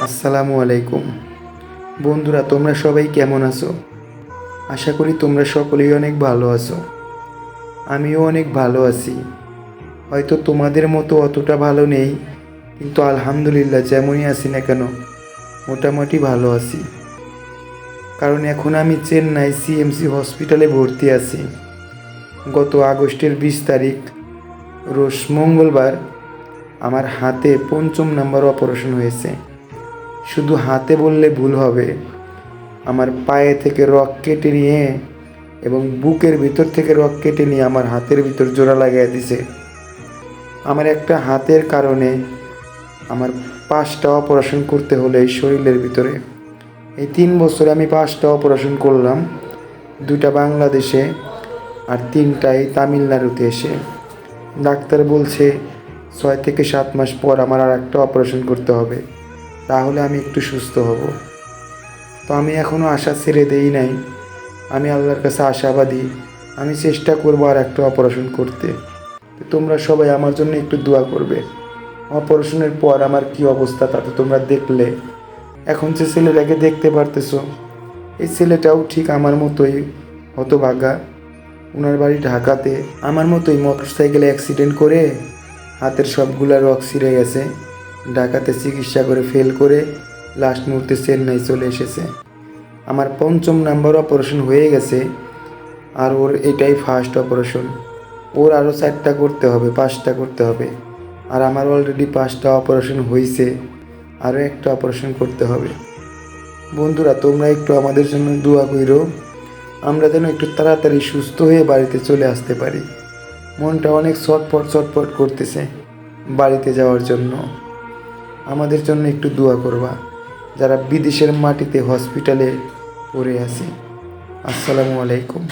আসসালামু আলাইকুম বন্ধুরা, তোমরা সবাই কেমন আছো? আশা করি তোমরা সকলেই অনেক ভালো আছো। আমিও অনেক ভালো আছি। হয়তো তোমাদের মতো অতটা ভালো নেই, কিন্তু আলহামদুলিল্লাহ যেমনই আছি না কেন মোটামুটি ভালো আছি। কারণ এখন আমি চেন্নাই সিএমসি হসপিটালে ভর্তি আছি। গত আগস্টের 20 তারিখ রোজ মঙ্গলবার আমার হাতে 5ম নাম্বার অপারেশন হয়েছে। শুধু হাতে বললে ভুল হবে, আমার পায়ে থেকে রক কেটে নিয়ে এবং বুকের ভিতর থেকে রক কেটে নিয়ে আমার হাতের ভিতর জোড়া লাগিয়ে দিছে। আমার একটা হাতের কারণে আমার 5টা অপারেশন করতে হলো এই শরীরের ভিতরে। এই 3 বছরে আমি 5টা অপারেশন করলাম, 2টা বাংলাদেশে আর 3টাই তামিলনাড়ুতে এসে। ডাক্তার বলছে 6 থেকে 7 মাস পর আমার আর একটা অপারেশন করতে হবে, তাহলে আমি একটু সুস্থ হব। তো আমি এখনও আশা ছেড়ে দেই নাই। আমি আল্লাহর কাছে আশাবাদী, আমি চেষ্টা করবো আর একটা অপারেশন করতে। তো তোমরা সবাই আমার জন্য একটু দোয়া করবে। অপারেশনের পর আমার কি অবস্থা তা তো তোমরা দেখলে। এখন যে ছেলেটাকে দেখতে পারতেছো, এই ছেলেটাও ঠিক আমার মতোই হতভাগা। ওনার বাড়ি ঢাকাতে। আমার মতোই মোটরসাইকেলে অ্যাক্সিডেন্ট করে হাতের সবগুলা রক ছিঁড়ে গেছে। ঢাকাতে চিকিৎসা করে ফেল করে লাস্ট মুহূর্তে চেন্নাই চলে এসেছে। আমার 5ম নাম্বার অপারেশন হয়ে গেছে, আর ওর এটাই ফার্স্ট অপারেশন। ওর আরও 4টা করতে হবে, 5টা করতে হবে। আর আমার অলরেডি 5টা অপারেশন হয়েছে, আরও একটা অপারেশন করতে হবে। বন্ধুরা, তোমরা একটু আমাদের জন্য দোয়া করো, আমরা যেন একটু তাড়াতাড়ি সুস্থ হয়ে বাড়িতে চলে আসতে পারি। মনটা অনেক ছটফট করতেছে বাড়িতে যাওয়ার জন্য। আমাদের জন্য একটু দোয়া করবা, যারা বিদেশের মাটিতে হসপিটালে পড়ে আছে। আসসালামু আলাইকুম।